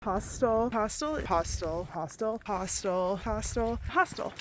Hostel, hostel, hostel, hostel, hostel, hostel, hostel.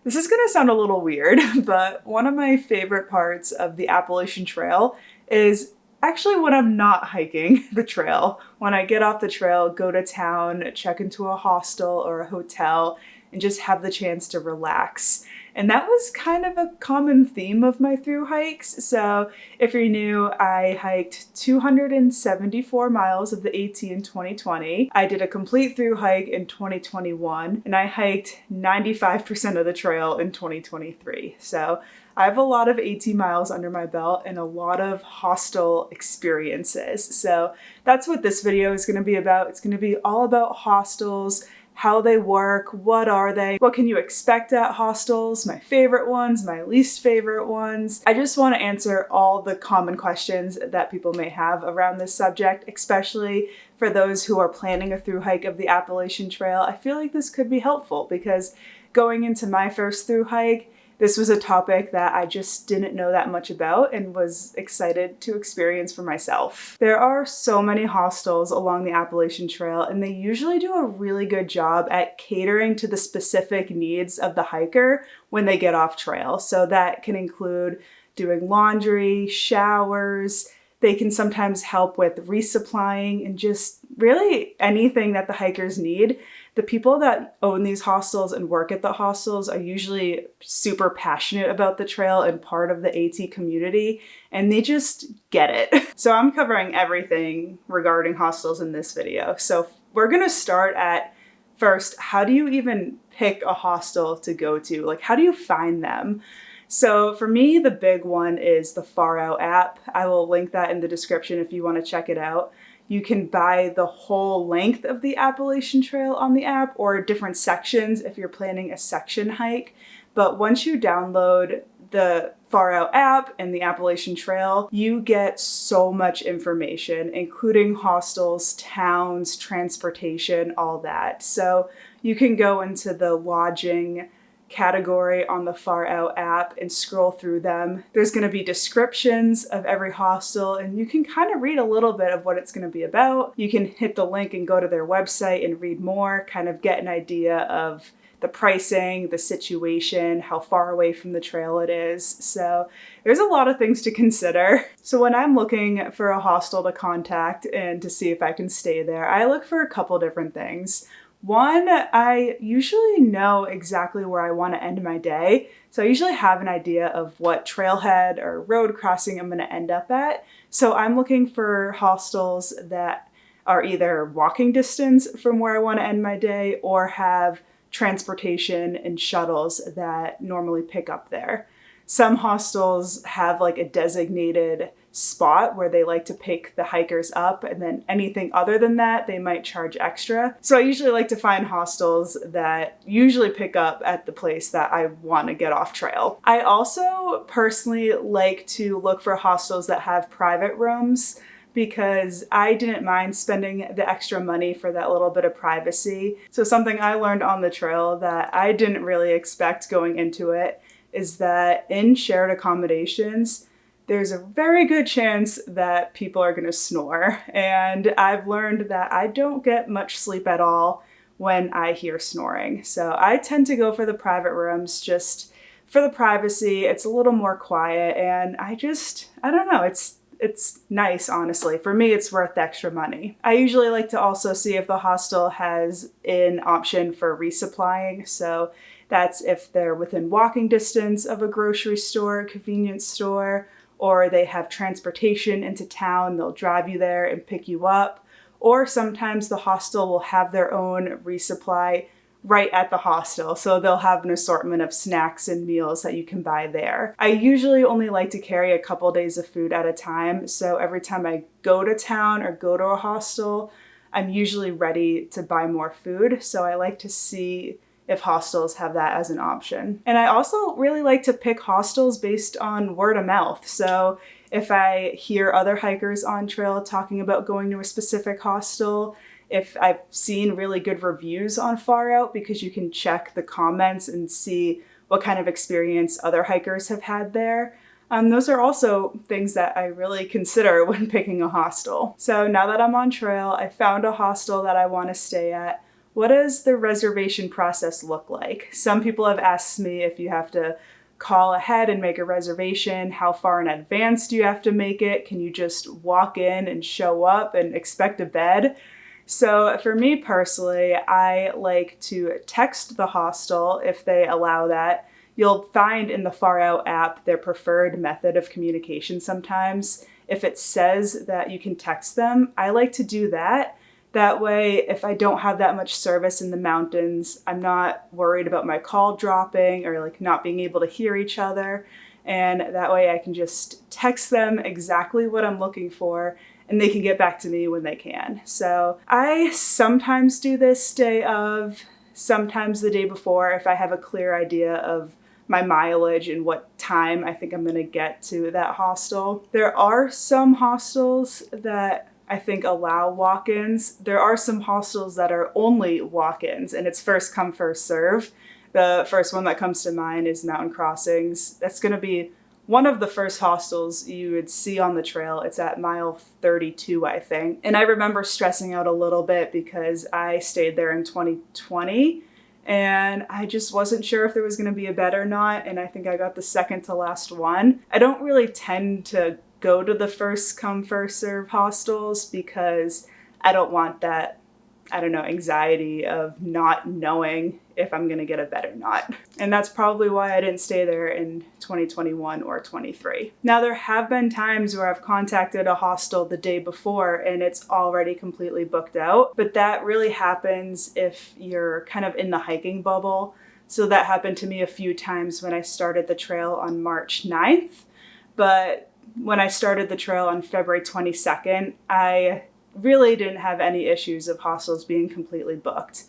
This is gonna sound a little weird, but one of my favorite parts of the Appalachian Trail is actually when I'm not hiking the trail. When I get off the trail, go to town, check into a hostel or a hotel, and just have the chance to relax. And that was kind of a common theme of my through hikes. So if you're new, I hiked 274 miles of the AT in 2020. I did a complete through hike in 2021, and I hiked 95% of the trail in 2023. So I have a lot of AT miles under my belt and a lot of hostel experiences. So that's what this video is going to be about. It's going to be all about hostels, how they work, what are they, what can you expect at hostels, my favorite ones, my least favorite ones. I just want to answer all the common questions that people may have around this subject, especially for those who are planning a through hike of the Appalachian Trail. I feel like this could be helpful because going into my first through hike, this was a topic that I just didn't know that much about and was excited to experience for myself. There are so many hostels along the Appalachian Trail, and they usually do a really good job at catering to the specific needs of the hiker when they get off trail. So that can include doing laundry, showers. They can sometimes help with resupplying and just really anything that the hikers need. The people that own these hostels and work at the hostels are usually super passionate about the trail and part of the AT community, and they just get it. So I'm covering everything regarding hostels in this video. So we're gonna start at first, how do you even pick a hostel to go to? Like, how do you find them? So for me, the big one is the Far Out app. I will link that in the description if you want to check it out. You can buy the whole length of the Appalachian Trail on the app or different sections if you're planning a section hike. But once you download the Far Out app and the Appalachian Trail, you get so much information, including hostels, towns, transportation, all that. So you can go into the lodging category on the Far Out app and scroll through them. There's going to be descriptions of every hostel, and you can kind of read a little bit of what it's going to be about. You can hit the link and go to their website and read more, kind of get an idea of the pricing, the situation, how far away from the trail it is. So there's a lot of things to consider. So when I'm looking for a hostel to contact and to see if I can stay there, I look for a couple different things. One, I usually know exactly where I want to end my day. So I usually have an idea of what trailhead or road crossing I'm going to end up at. So I'm looking for hostels that are either walking distance from where I want to end my day or have transportation and shuttles that normally pick up there. Some hostels have like a designated spot where they like to pick the hikers up, and then anything other than that, they might charge extra. So I usually like to find hostels that usually pick up at the place that I want to get off trail. I also personally like to look for hostels that have private rooms because I didn't mind spending the extra money for that little bit of privacy. So something I learned on the trail that I didn't really expect going into it is that in shared accommodations, there's a very good chance that people are going to snore. And I've learned that I don't get much sleep at all when I hear snoring. So I tend to go for the private rooms just for the privacy. It's a little more quiet, and I don't know, it's nice, honestly. For me, it's worth the extra money. I usually like to also see if the hostel has an option for resupplying. So that's if they're within walking distance of a grocery store, convenience store, or they have transportation into town. They'll drive you there and pick you up. Or sometimes the hostel will have their own resupply right at the hostel. So they'll have an assortment of snacks and meals that you can buy there. I usually only like to carry a couple days of food at a time. So every time I go to town or go to a hostel, I'm usually ready to buy more food. So I like to see if hostels have that as an option. And I also really like to pick hostels based on word of mouth. So if I hear other hikers on trail talking about going to a specific hostel, if I've seen really good reviews on Far Out, because you can check the comments and see what kind of experience other hikers have had there, Those are also things that I really consider when picking a hostel. So now that I'm on trail, I found a hostel that I want to stay at. What does the reservation process look like? Some people have asked me if you have to call ahead and make a reservation. How far in advance do you have to make it? Can you just walk in and show up and expect a bed? So for me personally, I like to text the hostel if they allow that. You'll find in the Far Out app their preferred method of communication sometimes. If it says that you can text them, I like to do that. That way, if I don't have that much service in the mountains, I'm not worried about my call dropping or like not being able to hear each other. And that way I can just text them exactly what I'm looking for and they can get back to me when they can. So I sometimes do this day of, sometimes the day before if I have a clear idea of my mileage and what time I think I'm gonna get to that hostel. There are some hostels that I think allow walk-ins. There are some hostels that are only walk-ins and it's first come, first serve. The first one that comes to mind is Mountain Crossings. That's gonna be one of the first hostels you would see on the trail. It's at mile 32, I think. And I remember stressing out a little bit because I stayed there in 2020 and I just wasn't sure if there was gonna be a bed or not. And I think I got the second to last one. I don't really tend to go to the first come, first serve hostels because I don't want that, anxiety of not knowing if I'm gonna get a bed or not. And that's probably why I didn't stay there in 2021 or 23. Now there have been times where I've contacted a hostel the day before and it's already completely booked out, but that really happens if you're kind of in the hiking bubble. So that happened to me a few times when I started the trail on March 9th, but when I started the trail on February 22nd, I really didn't have any issues of hostels being completely booked.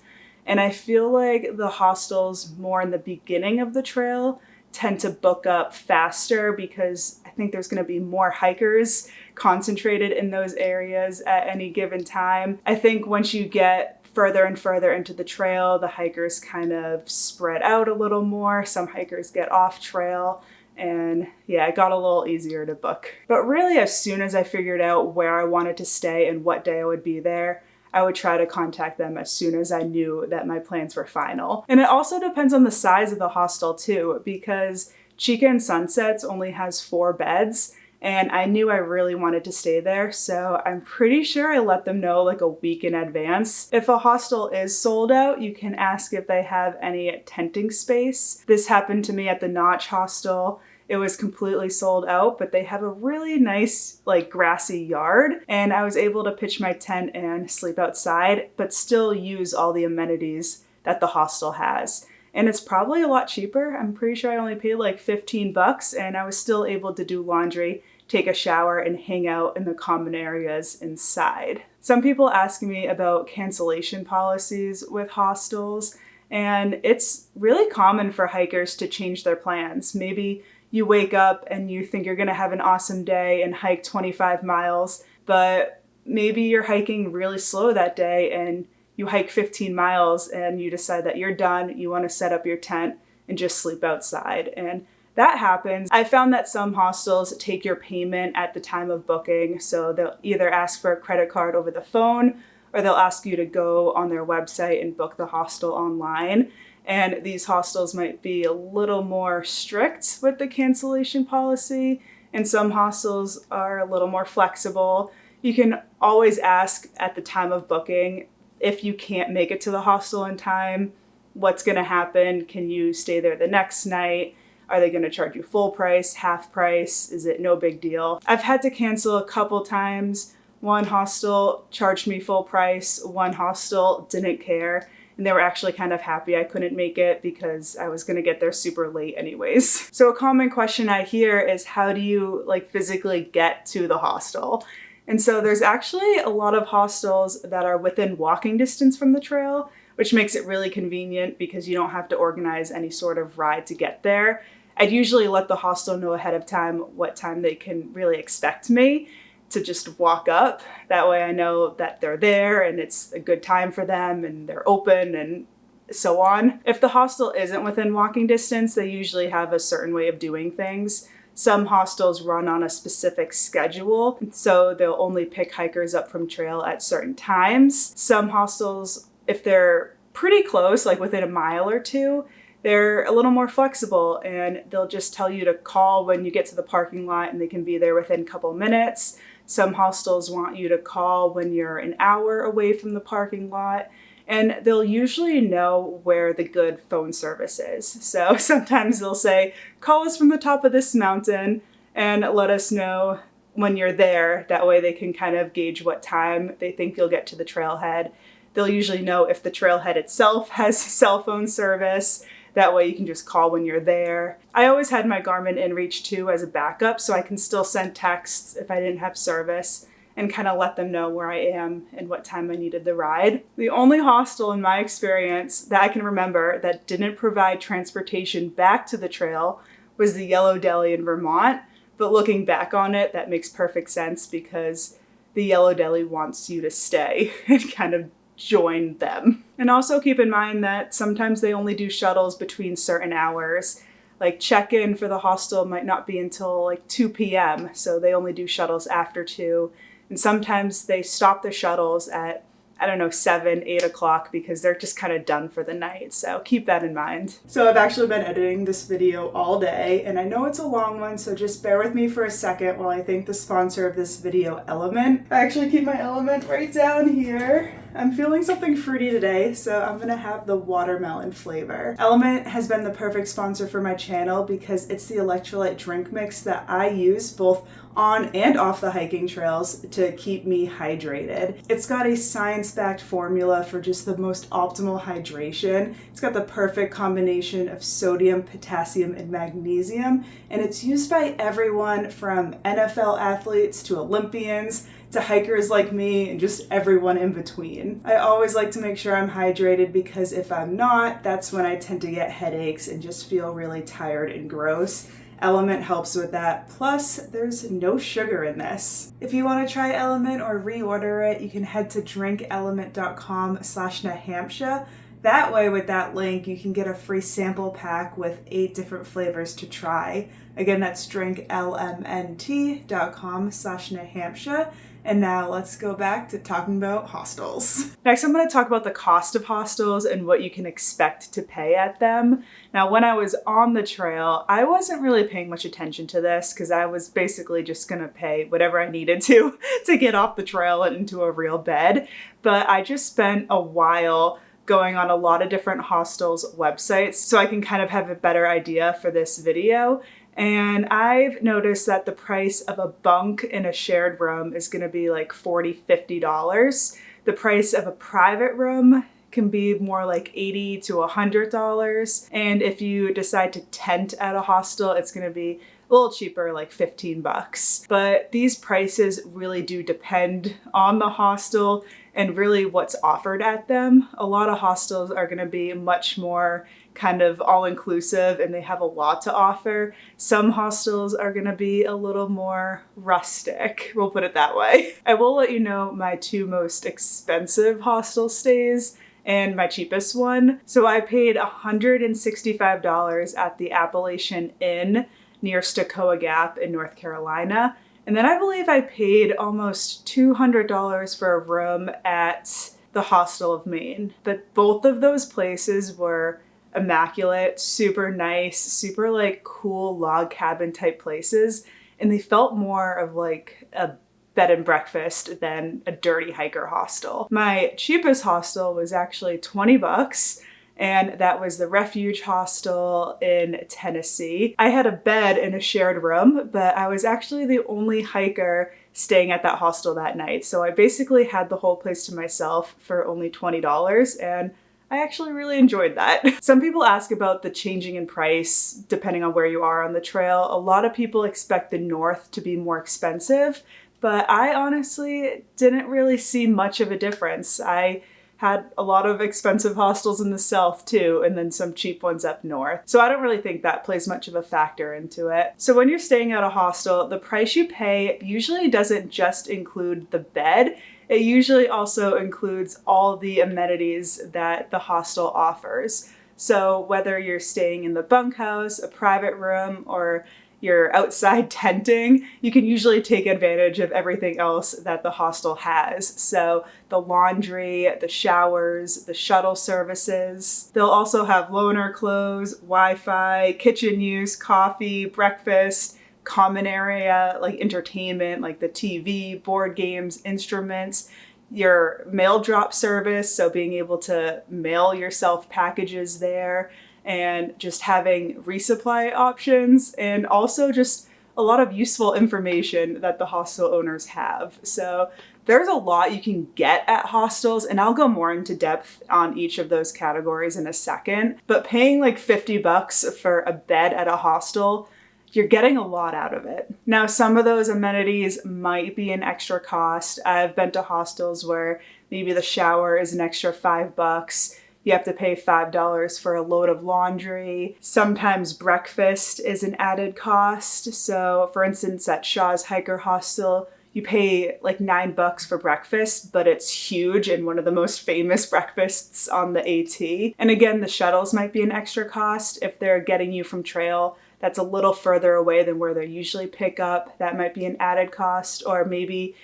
And I feel like the hostels more in the beginning of the trail tend to book up faster because I think there's going to be more hikers concentrated in those areas at any given time. I think once you get further and further into the trail, the hikers kind of spread out a little more. Some hikers get off trail. And yeah, it got a little easier to book. But really, as soon as I figured out where I wanted to stay and what day I would be there, I would try to contact them as soon as I knew that my plans were final. And it also depends on the size of the hostel too, because Chica and Sunsets only has 4 beds. And I knew I really wanted to stay there, so I'm pretty sure I let them know like a week in advance. If a hostel is sold out, you can ask if they have any tenting space. This happened to me at the Notch Hostel. It was completely sold out, but they have a really nice like grassy yard, and I was able to pitch my tent and sleep outside, but still use all the amenities that the hostel has. And it's probably a lot cheaper. I'm pretty sure I only paid like $15 and I was still able to do laundry, take a shower, and hang out in the common areas inside. Some people ask me about cancellation policies with hostels, and it's really common for hikers to change their plans. Maybe you wake up and you think you're gonna have an awesome day and hike 25 miles, but maybe you're hiking really slow that day and you hike 15 miles and you decide that you're done, you want to set up your tent and just sleep outside. And that happens. I found that some hostels take your payment at the time of booking. So they'll either ask for a credit card over the phone or they'll ask you to go on their website and book the hostel online. And these hostels might be a little more strict with the cancellation policy, and some hostels are a little more flexible. You can always ask at the time of booking if you can't make it to the hostel in time, what's going to happen? Can you stay there the next night? Are they going to charge you full price, half price? Is it no big deal? I've had to cancel a couple times. One hostel charged me full price. One hostel didn't care. And they were actually kind of happy I couldn't make it because I was going to get there super late anyways. So a common question I hear is, how do you physically get to the hostel? And so there's actually a lot of hostels that are within walking distance from the trail, which makes it really convenient because you don't have to organize any sort of ride to get there. I'd usually let the hostel know ahead of time what time they can really expect me to just walk up. That way I know that they're there and it's a good time for them and they're open and so on. If the hostel isn't within walking distance, they usually have a certain way of doing things. Some hostels run on a specific schedule, so they'll only pick hikers up from trail at certain times. Some hostels, if they're pretty close, like within a mile or two, they're a little more flexible and they'll just tell you to call when you get to the parking lot and they can be there within a couple minutes. Some hostels want you to call when you're an hour away from the parking lot, and they'll usually know where the good phone service is. So sometimes they'll say, call us from the top of this mountain and let us know when you're there. That way they can kind of gauge what time they think you'll get to the trailhead. They'll usually know if the trailhead itself has cell phone service. That way you can just call when you're there. I always had my Garmin InReach 2 as a backup, so I can still send texts if I didn't have service and kind of let them know where I am and what time I needed the ride. The only hostel in my experience that I can remember that didn't provide transportation back to the trail was the Yellow Deli in Vermont. But looking back on it, that makes perfect sense because the Yellow Deli wants you to stay and kind of join them. And also keep in mind that sometimes they only do shuttles between certain hours. Like check-in for the hostel might not be until like 2 p.m. So they only do shuttles after 2. And sometimes they stop the shuttles at, 7, 8 o'clock because they're just kind of done for the night. So keep that in mind. So I've actually been editing this video all day and I know it's a long one, so just bear with me for a second while I thank the sponsor of this video, Element. I actually keep my Element right down here. I'm feeling something fruity today, so I'm gonna have the watermelon flavor. Element has been the perfect sponsor for my channel because it's the electrolyte drink mix that I use both on and off the hiking trails to keep me hydrated. It's got a science-backed formula for just the most optimal hydration. It's got the perfect combination of sodium, potassium, and magnesium, and it's used by everyone from NFL athletes to Olympians to hikers like me and just everyone in between. I always like to make sure I'm hydrated because if I'm not, that's when I tend to get headaches and just feel really tired and gross. Element helps with that. Plus, there's no sugar in this. If you want to try Element or reorder it, you can head to drinkelement.com/Nahamsha. That way, with that link, you can get a free sample pack with 8 different flavors to try. Again, that's drinklmnt.com/Nahamsha. And now let's go back to talking about hostels. Next, I'm going to talk about the cost of hostels and what you can expect to pay at them. Now, when I was on the trail, I wasn't really paying much attention to this because I was basically just going to pay whatever I needed to get off the trail and into a real bed. But I just spent a while going on a lot of different hostels' websites so I can kind of have a better idea for this video. And I've noticed that the price of a bunk in a shared room is going to be like $40, $50. The price of a private room can be more like $80 to $100. And if you decide to tent at a hostel, it's going to be a little cheaper, like $15. But these prices really do depend on the hostel and really what's offered at them. A lot of hostels are going to be much more kind of all-inclusive and they have a lot to offer. Some hostels are going to be a little more rustic, we'll put it that way. I will let you know my 2 most expensive hostel stays and my cheapest one. So I paid $165 at the Appalachian Inn near Stokoa Gap in North Carolina. And then I believe I paid almost $200 for a room at the Hostel of Maine. But both of those places were immaculate, super nice, super like cool log cabin type places. And they felt more of like a bed and breakfast than a dirty hiker hostel. My cheapest hostel was actually $20. And that was the Refuge Hostel in Tennessee. I had a bed in a shared room, but I was actually the only hiker staying at that hostel that night. So I basically had the whole place to myself for only $20, and I actually really enjoyed that. Some people ask about the changing in price depending on where you are on the trail. A lot of people expect the north to be more expensive, but I honestly didn't really see much of a difference. I had a lot of expensive hostels in the south too, and then some cheap ones up north. So I don't really think that plays much of a factor into it. So when you're staying at a hostel, the price you pay usually doesn't just include the bed. It usually also includes all the amenities that the hostel offers. So whether you're staying in the bunkhouse, a private room, or your outside tenting, you can usually take advantage of everything else that the hostel has. So the laundry, the showers, the shuttle services. They'll also have loaner clothes, Wi-Fi, kitchen use, coffee, breakfast, common area, like entertainment, like the TV, board games, instruments, your mail drop service, so being able to mail yourself packages there, and just having resupply options, and also just a lot of useful information that the hostel owners have. So there's a lot you can get at hostels, and I'll go more into depth on each of those categories in a second. But paying like $50 for a bed at a hostel, you're getting a lot out of it. Now, some of those amenities might be an extra cost. I've been to hostels where maybe the shower is an extra $5. You have to pay $5 for a load of laundry. Sometimes breakfast is an added cost. So for instance, at Shaw's Hiker Hostel, you pay like $9 for breakfast, but it's huge and one of the most famous breakfasts on the AT. And again, the shuttles might be an extra cost if they're getting you from trail that's a little further away than where they usually pick up. That might be an added cost, or maybe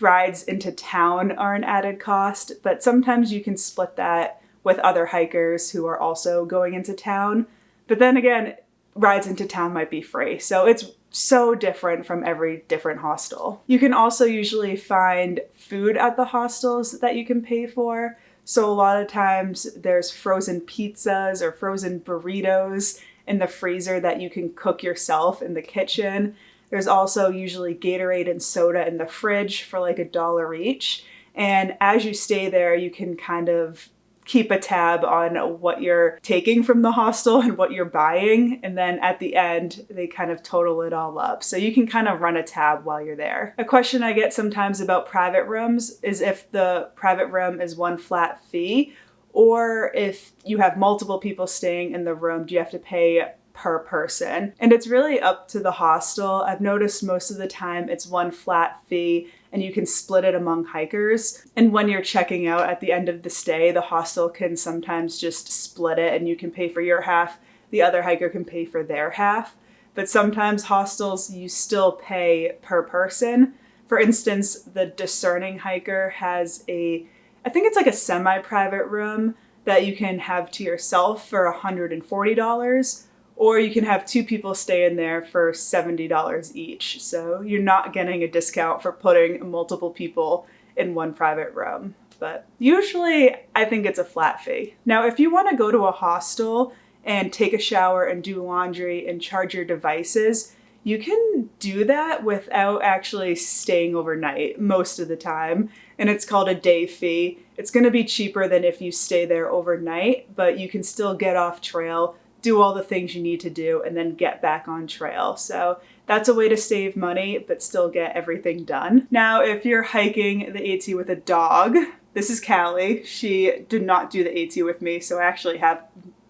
rides into town are an added cost, but sometimes you can split that with other hikers who are also going into town. But then again, rides into town might be free. So it's so different from every different hostel. You can also usually find food at the hostels that you can pay for. So a lot of times there's frozen pizzas or frozen burritos in the freezer that you can cook yourself in the kitchen. There's also usually Gatorade and soda in the fridge for like $1 each. And as you stay there, you can kind of keep a tab on what you're taking from the hostel and what you're buying. And then at the end, they kind of total it all up. So you can kind of run a tab while you're there. A question I get sometimes about private rooms is if the private room is one flat fee, or if you have multiple people staying in the room, do you have to pay per person? And it's really up to the hostel. I've noticed most of the time it's one flat fee and you can split it among hikers. And when you're checking out at the end of the stay, the hostel can sometimes just split it and you can pay for your half, the other hiker can pay for their half. But sometimes hostels, you still pay per person. For instance, the discerning hiker has I think it's like a semi-private room that you can have to yourself for $140, or you can have two people stay in there for $70 each. So you're not getting a discount for putting multiple people in one private room. But usually I think it's a flat fee. Now, if you want to go to a hostel and take a shower and do laundry and charge your devices, you can do that without actually staying overnight most of the time. And it's called a day fee. It's going to be cheaper than if you stay there overnight, but you can still get off trail, do all the things you need to do, and then get back on trail. So that's a way to save money, but still get everything done. Now, if you're hiking the AT with a dog, this is Callie. She did not do the AT with me, so I actually have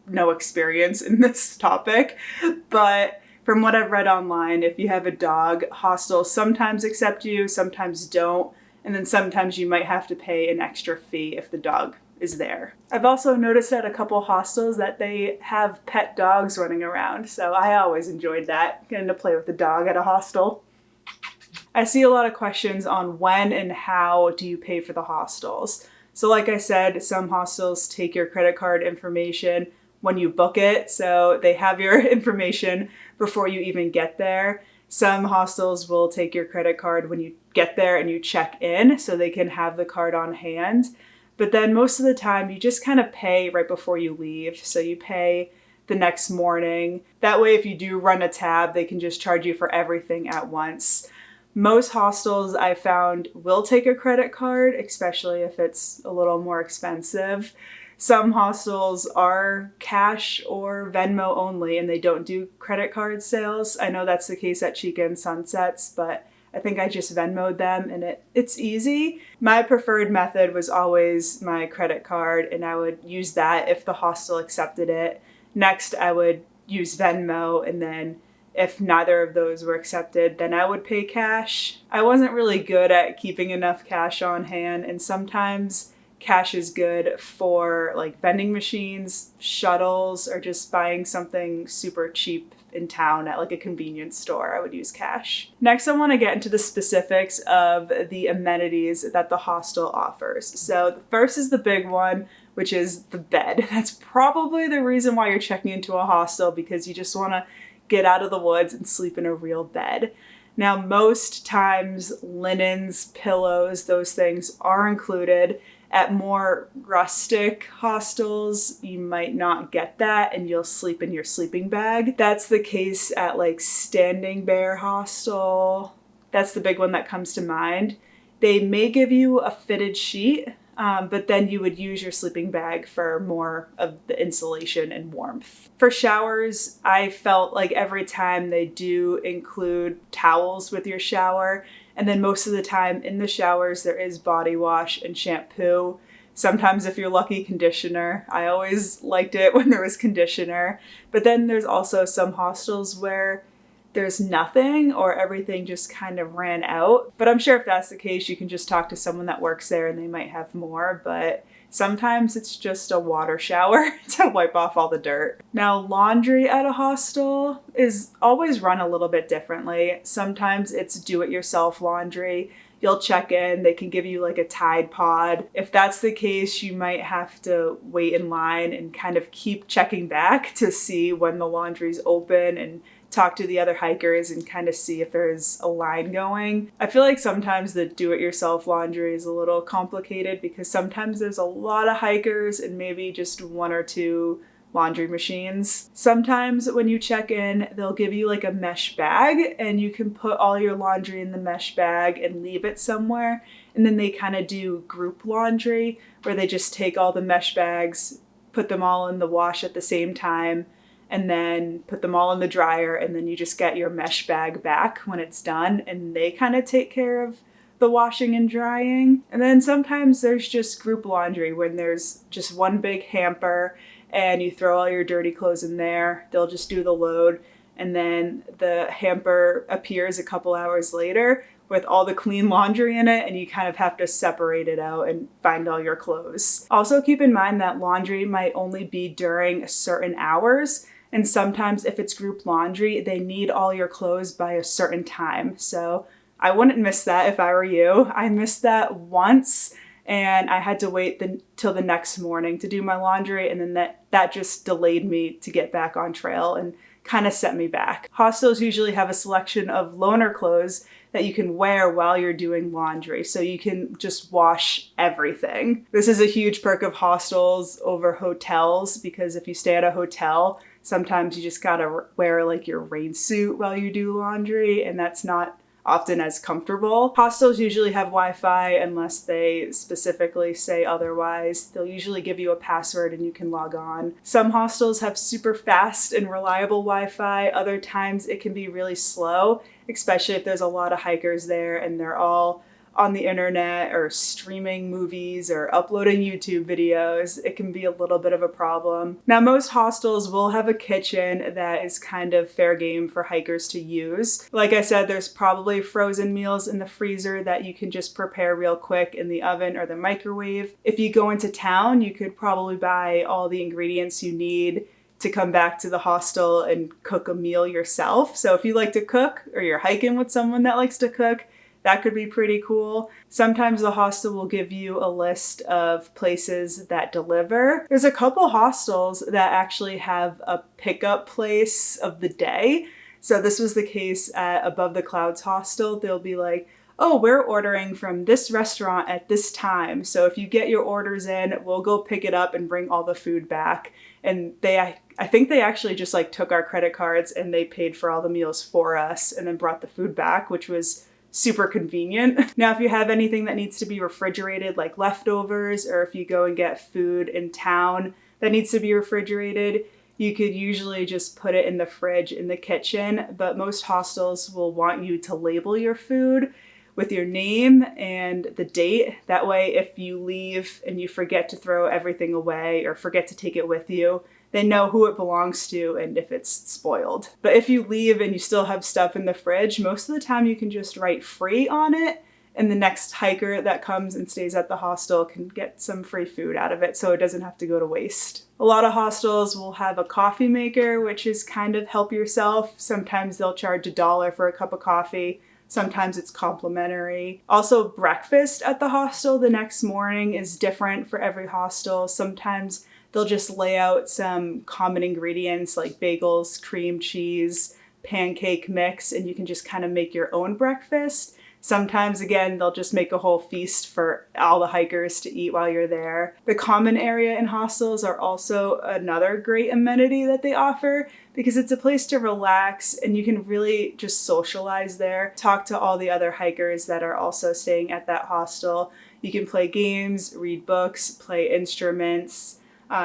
no experience in this topic. But from what I've read online, if you have a dog, hostels sometimes accept you, sometimes don't. And then sometimes you might have to pay an extra fee if the dog is there. I've also noticed at a couple hostels that they have pet dogs running around. So I always enjoyed that, getting to play with the dog at a hostel. I see a lot of questions on when and how do you pay for the hostels. So like I said, some hostels take your credit card information when you book it. So they have your information before you even get there. Some hostels will take your credit card when you get there and you check in, so they can have the card on hand. But then most of the time you just kind of pay right before you leave. So you pay the next morning. That way, if you do run a tab, they can just charge you for everything at once. Most hostels I found will take a credit card, especially if it's a little more expensive. Some hostels are cash or Venmo only, and they don't do credit card sales. I know that's the case at Chica and Sunsets, but I think I just Venmo'd them, and it's easy. My preferred method was always my credit card, and I would use that if the hostel accepted it. Next, I would use Venmo, and then if neither of those were accepted, then I would pay cash. I wasn't really good at keeping enough cash on hand, and sometimes cash is good for like vending machines, shuttles, or just buying something super cheap in town at like a convenience store, I would use cash. Next, I want to get into the specifics of the amenities that the hostel offers. So the first is the big one, which is the bed. That's probably the reason why you're checking into a hostel, because you just want to get out of the woods and sleep in a real bed. Now, most times linens, pillows, those things are included. At more rustic hostels, you might not get that and you'll sleep in your sleeping bag. That's the case at like Standing Bear Hostel. That's the big one that comes to mind. They may give you a fitted sheet, but then you would use your sleeping bag for more of the insulation and warmth. For showers, I felt like every time they do include towels with your shower. And then most of the time in the showers, there is body wash and shampoo. Sometimes if you're lucky, conditioner. I always liked it when there was conditioner. But then there's also some hostels where there's nothing or everything just kind of ran out. But I'm sure if that's the case, you can just talk to someone that works there and they might have more. But sometimes it's just a water shower to wipe off all the dirt. Now, laundry at a hostel is always run a little bit differently. Sometimes it's do-it-yourself laundry. You'll check in, they can give you like a Tide Pod. If that's the case, you might have to wait in line and kind of keep checking back to see when the laundry's open and talk to the other hikers and kind of see if there's a line going. I feel like sometimes the do-it-yourself laundry is a little complicated because sometimes there's a lot of hikers and maybe just one or two laundry machines. Sometimes when you check in, they'll give you like a mesh bag and you can put all your laundry in the mesh bag and leave it somewhere. And then they kind of do group laundry where they just take all the mesh bags, put them all in the wash at the same time, and then put them all in the dryer, and then you just get your mesh bag back when it's done, and they kind of take care of the washing and drying. And then sometimes there's just group laundry when there's just one big hamper and you throw all your dirty clothes in there. They'll just do the load, and then the hamper appears a couple hours later with all the clean laundry in it, and you kind of have to separate it out and find all your clothes. Also keep in mind that laundry might only be during certain hours. And sometimes if it's group laundry, they need all your clothes by a certain time. So I wouldn't miss that if I were you. I missed that once and I had to wait till the next morning to do my laundry. And then that just delayed me to get back on trail and kind of set me back. Hostels usually have a selection of loaner clothes that you can wear while you're doing laundry, so you can just wash everything. This is a huge perk of hostels over hotels, because if you stay at a hotel, sometimes you just gotta wear like your rain suit while you do laundry, and that's not often as comfortable. Hostels usually have Wi-Fi unless they specifically say otherwise. They'll usually give you a password and you can log on. Some hostels have super fast and reliable Wi-Fi. Other times it can be really slow, especially if there's a lot of hikers there and they're all on the internet or streaming movies or uploading YouTube videos. It can be a little bit of a problem. Now, most hostels will have a kitchen that is kind of fair game for hikers to use. Like I said, there's probably frozen meals in the freezer that you can just prepare real quick in the oven or the microwave. If you go into town, you could probably buy all the ingredients you need to come back to the hostel and cook a meal yourself. So if you like to cook or you're hiking with someone that likes to cook, that could be pretty cool. Sometimes the hostel will give you a list of places that deliver. There's a couple hostels that actually have a pickup place of the day. So this was the case at Above the Clouds Hostel. They'll be like, oh, we're ordering from this restaurant at this time. So if you get your orders in, we'll go pick it up and bring all the food back. And I think they actually just like took our credit cards and they paid for all the meals for us and then brought the food back, which was super convenient. Now, if you have anything that needs to be refrigerated, like leftovers, or if you go and get food in town that needs to be refrigerated, you could usually just put it in the fridge in the kitchen. But most hostels will want you to label your food with your name and the date. That way, if you leave and you forget to throw everything away or forget to take it with you, they know who it belongs to and if it's spoiled. But if you leave and you still have stuff in the fridge, most of the time you can just write free on it and the next hiker that comes and stays at the hostel can get some free food out of it so it doesn't have to go to waste. A lot of hostels will have a coffee maker, which is kind of help yourself. Sometimes they'll charge $1 for a cup of coffee. Sometimes it's complimentary. Also, breakfast at the hostel the next morning is different for every hostel. Sometimes they'll just lay out some common ingredients like bagels, cream cheese, pancake mix, and you can just kind of make your own breakfast. Sometimes, again, they'll just make a whole feast for all the hikers to eat while you're there. The common area in hostels are also another great amenity that they offer because it's a place to relax and you can really just socialize there. Talk to all the other hikers that are also staying at that hostel. You can play games, read books, play instruments,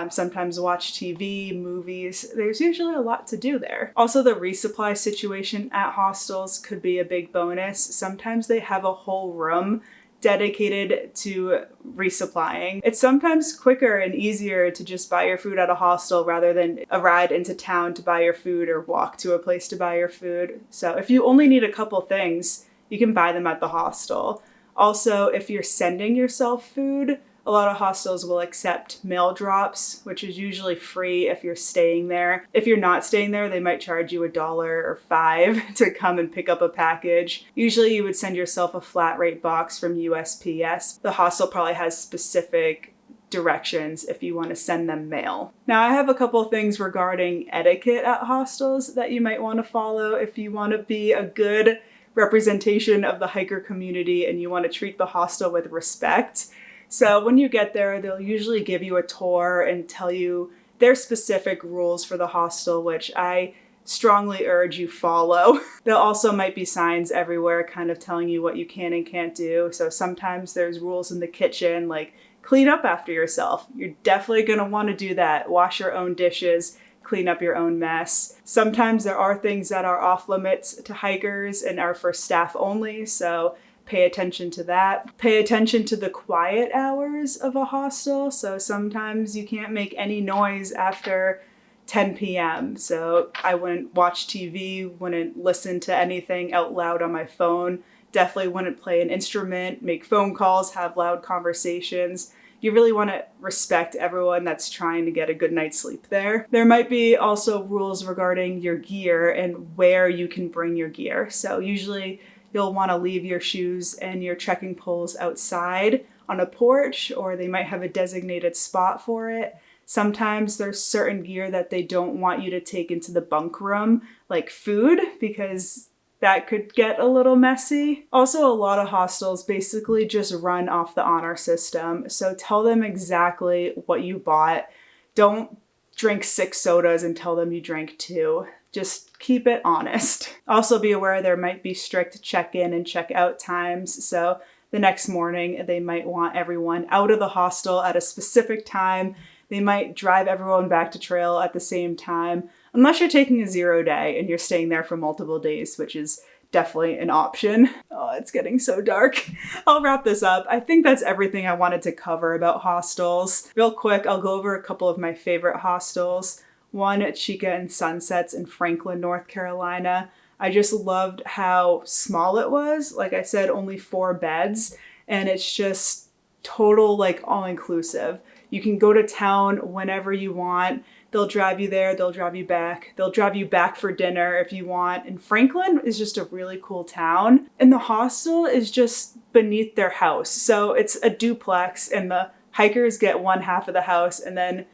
sometimes watch TV, movies. There's usually a lot to do there. Also, the resupply situation at hostels could be a big bonus. Sometimes they have a whole room dedicated to resupplying. It's sometimes quicker and easier to just buy your food at a hostel rather than a ride into town to buy your food or walk to a place to buy your food. So if you only need a couple things, you can buy them at the hostel. Also, if you're sending yourself food, a lot of hostels will accept mail drops, which is usually free if you're staying there. If you're not staying there, they might charge you $1 or $5 to come and pick up a package. Usually you would send yourself a flat rate box from USPS. The hostel probably has specific directions if you want to send them mail. Now, I have a couple things regarding etiquette at hostels that you might want to follow if you want to be a good representation of the hiker community and you want to treat the hostel with respect. So when you get there, they'll usually give you a tour and tell you their specific rules for the hostel, which I strongly urge you follow. There also might be signs everywhere kind of telling you what you can and can't do. So sometimes there's rules in the kitchen, like clean up after yourself. You're definitely going to want to do that. Wash your own dishes, clean up your own mess. Sometimes there are things that are off limits to hikers and are for staff only. So pay attention to that. Pay attention to the quiet hours of a hostel. So sometimes you can't make any noise after 10 p.m. So I wouldn't watch TV, wouldn't listen to anything out loud on my phone, definitely wouldn't play an instrument, make phone calls, have loud conversations. You really want to respect everyone that's trying to get a good night's sleep there. There might be also rules regarding your gear and where you can bring your gear. So usually you'll want to leave your shoes and your trekking poles outside on a porch, or they might have a designated spot for it. Sometimes there's certain gear that they don't want you to take into the bunk room, like food, because that could get a little messy. Also, a lot of hostels basically just run off the honor system. So tell them exactly what you bought. Don't drink 6 sodas and tell them you drank 2. Just keep it honest. Also be aware there might be strict check-in and check-out times. So the next morning, they might want everyone out of the hostel at a specific time. They might drive everyone back to trail at the same time, unless you're taking a 0 day and you're staying there for multiple days, which is definitely an option. Oh, it's getting so dark. I'll wrap this up. I think that's everything I wanted to cover about hostels. Real quick, I'll go over a couple of my favorite hostels. One at Chica and Sunsets in Franklin, North Carolina. I just loved how small it was. Like I said, only 4 beds, and it's just total, like, all-inclusive. You can go to town whenever you want. They'll drive you there, they'll drive you back. They'll drive you back for dinner if you want. And Franklin is just a really cool town. And the hostel is just beneath their house. So it's a duplex and the hikers get one half of the house and then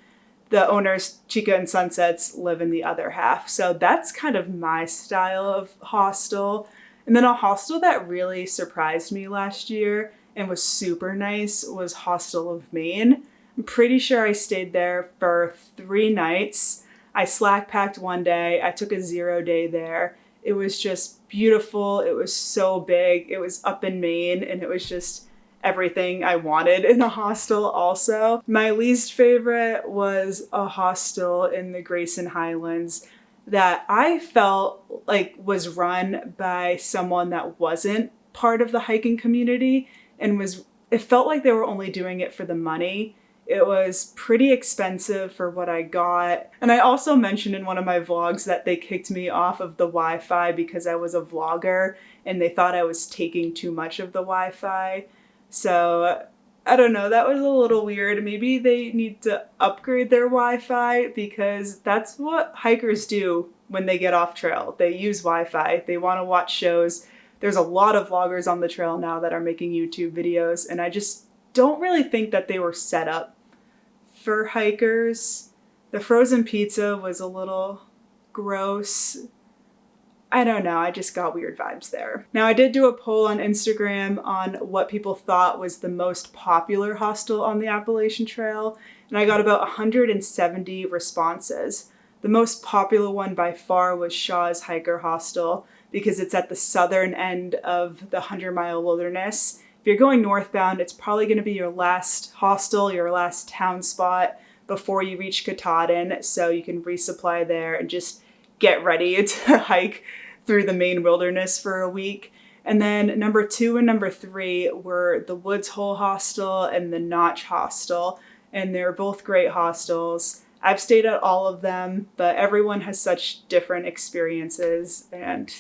the owners, Chica and Sunsets, live in the other half. So that's kind of my style of hostel. And then a hostel that really surprised me last year and was super nice was Hostel of Maine. I'm pretty sure I stayed there for 3 nights. I slack packed one day. I took a 0 day there. It was just beautiful. It was so big. It was up in Maine and it was just everything I wanted in a hostel also. My least favorite was a hostel in the Grayson Highlands that I felt like was run by someone that wasn't part of the hiking community and it felt like they were only doing it for the money. It was pretty expensive for what I got. And I also mentioned in one of my vlogs that they kicked me off of the Wi-Fi because I was a vlogger and they thought I was taking too much of the Wi-Fi. So I don't know, that was a little weird. Maybe they need to upgrade their Wi-Fi, because that's what hikers do when they get off trail. They use Wi-Fi. They want to watch shows. There's a lot of vloggers on the trail now that are making YouTube videos, and I just don't really think that they were set up for hikers. The frozen pizza was a little gross. I don't know, I just got weird vibes there. Now, I did do a poll on Instagram on what people thought was the most popular hostel on the Appalachian Trail, and I got about 170 responses. The most popular one by far was Shaw's Hiker Hostel, because it's at the southern end of the 100-mile wilderness. If you're going northbound, it's probably going to be your last hostel, your last town spot before you reach Katahdin, so you can resupply there and just get ready to hike through the main wilderness for a week. And then number 2 and number 3 were the Woods Hole Hostel and the Notch Hostel, and they're both great hostels. I've stayed at all of them, but everyone has such different experiences, and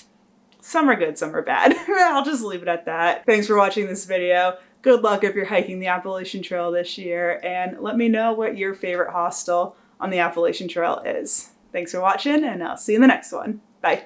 some are good, some are bad. I'll just leave it at that. Thanks for watching this video. Good luck if you're hiking the Appalachian Trail this year, and let me know what your favorite hostel on the Appalachian Trail is. Thanks for watching, and I'll see you in the next one. Bye.